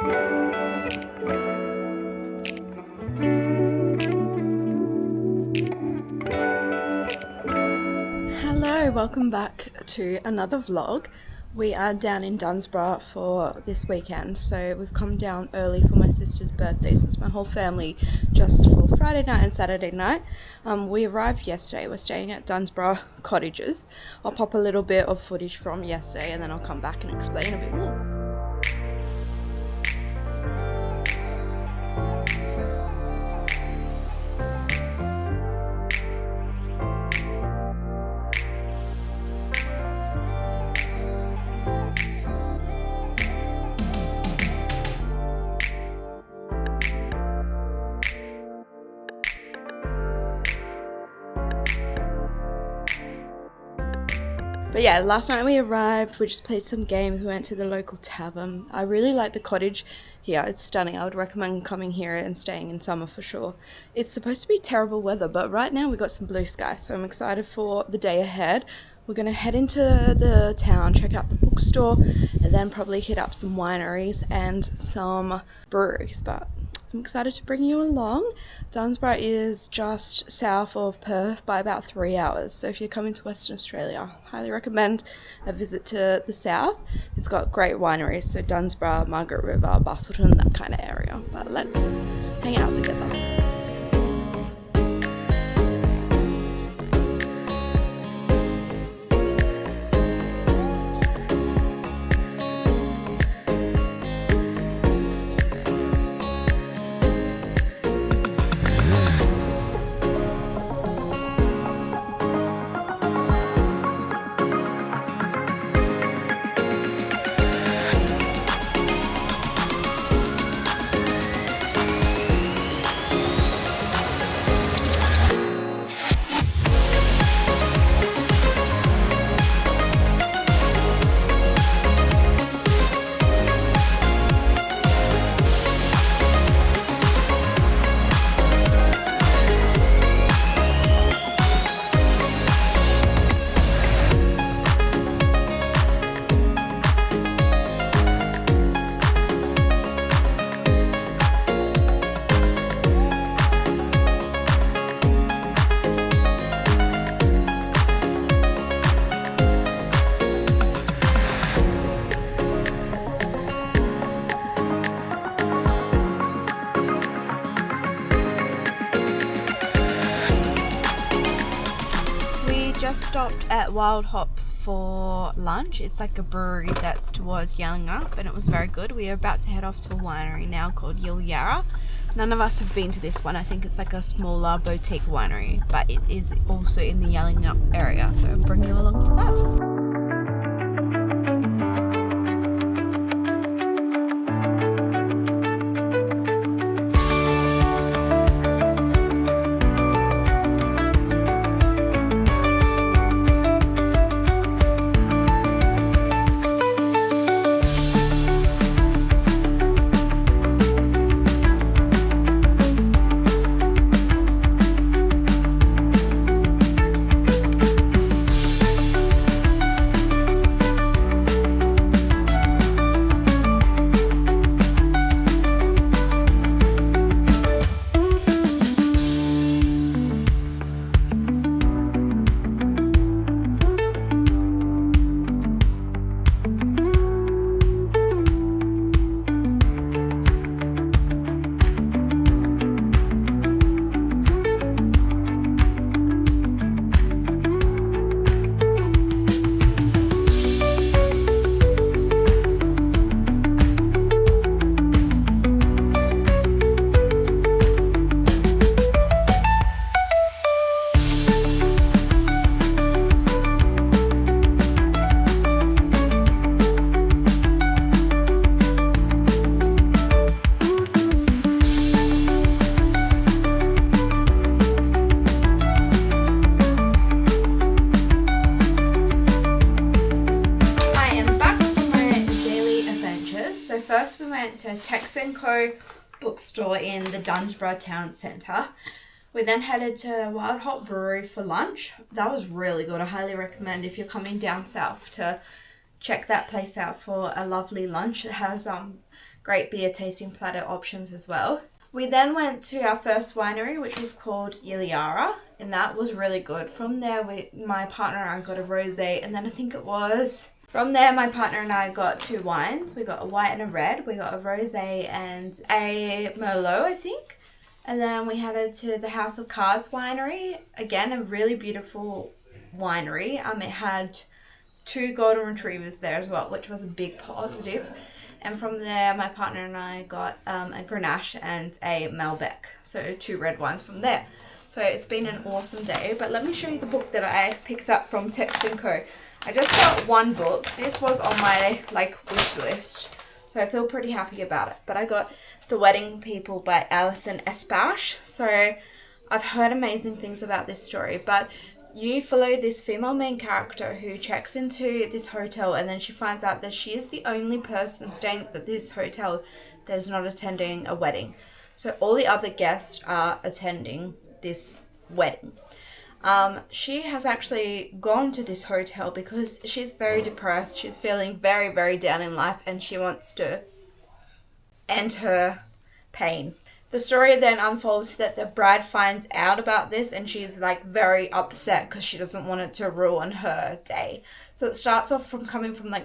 Hello, welcome back to another vlog. We are down in Dunsborough for this weekend, so we've come down early for my sister's birthday, so it's my whole family just for Friday night and Saturday night. We arrived yesterday. We're staying at Dunsborough Cottages. I'll pop a little bit of footage from yesterday and then I'll come back and explain a bit more. But yeah, last night we arrived, we just played some games, we went to the local tavern. I really like the cottage here, it's stunning. I would recommend coming here and staying in summer for sure. It's supposed to be terrible weather, but right now we got some blue sky, so I'm excited for the day ahead. We're going to head into the town, check out the bookstore, and then probably hit up some wineries and some breweries, but I'm excited to bring you along. Dunsborough is just south of Perth by about 3 hours. So if you're coming to Western Australia, highly recommend a visit to the south. It's got great wineries, so Dunsborough, Margaret River, Bustleton, that kind of area. But let's hang out together. Just stopped at Wild Hops for lunch. It's like a brewery that's towards Yallingup, and it was very good. We are about to head off to a winery now called Yil Yarra. None of us have been to this one. I think it's like a smaller boutique winery, but it is also in the Yallingup area, so I'll bring you along to that. First we went to Tex & Co bookstore in the Dunsborough town centre. We then headed to Wild Hop Brewery for lunch. That was really good. I highly recommend if you're coming down south to check that place out for a lovely lunch. It has great beer tasting platter options as well. We then went to our first winery, which was called Iliara, and that was really good. From there, my partner and I got a rosé, and then I think it was... From there, my partner and I got 2 wines. We got a white and a red. We got a rosé and a Merlot, I think. And then we headed to the House of Cards winery. Again, a really beautiful winery. It had 2 golden retrievers there as well, which was a big positive. And from there, my partner and I got a Grenache and a Malbec. So 2 red wines from there. So it's been an awesome day. But let me show you the book that I picked up from Text & Co. I just got 1 book. This was on my wish list. So I feel pretty happy about it. But I got The Wedding People by Alison Espache. So I've heard amazing things about this story. But you follow this female main character who checks into this hotel, and then she finds out that she is the only person staying at this hotel that is not attending a wedding. So all the other guests are attending this wedding. She has actually gone to this hotel because she's very depressed. She's feeling very, very down in life, and she wants to end her pain. The story then unfolds that the bride finds out about this, and she's very upset because she doesn't want it to ruin her day. So it starts off from coming from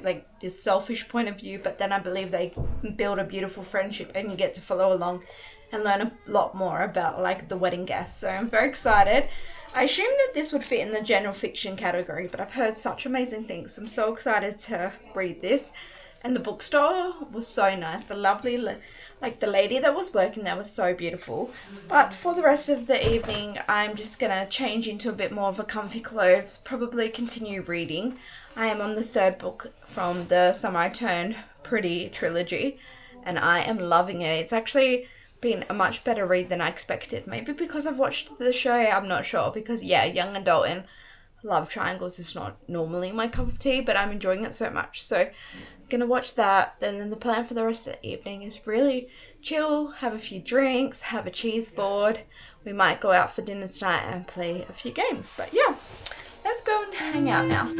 this selfish point of view, but then I believe they build a beautiful friendship, and you get to follow along and learn a lot more about the wedding guests. So I'm very excited. I assumed that this would fit in the general fiction category, but I've heard such amazing things. I'm so excited to read this. And the bookstore was so nice. The lovely, the lady that was working there was so beautiful. But for the rest of the evening, I'm just going to change into a bit more of a comfy clothes, probably continue reading. I am on the 3rd book from the Summer I Turn Pretty trilogy, and I am loving it. It's actually been a much better read than I expected. Maybe because I've watched the show, I'm not sure. Because, young adult and love triangles is not normally my cup of tea, but I'm enjoying it so much. So gonna watch that, and then the plan for the rest of the evening is really chill, have a few drinks, have a cheese board. We might go out for dinner tonight and play a few games. But yeah, let's go and hang out now.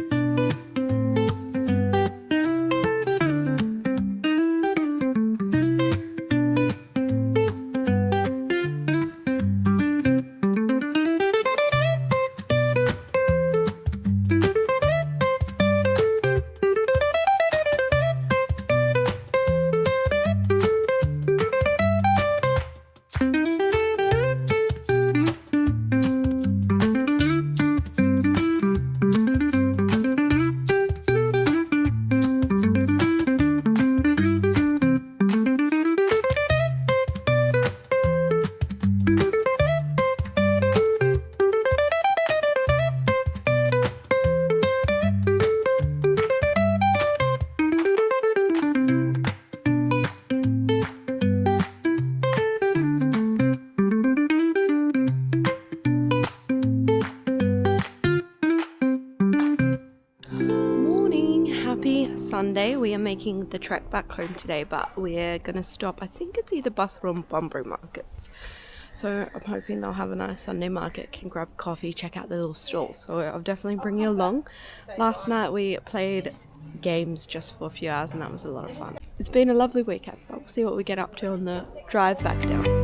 Sunday. We are making the trek back home today, but we're gonna stop, I think it's either Buswell or Bunbury markets. So I'm hoping they'll have a nice Sunday market, can grab coffee, check out the little stall. So I'll definitely bring you along. Last night we played games just for a few hours, and that was a lot of fun. It's been a lovely weekend, but we'll see what we get up to on the drive back down.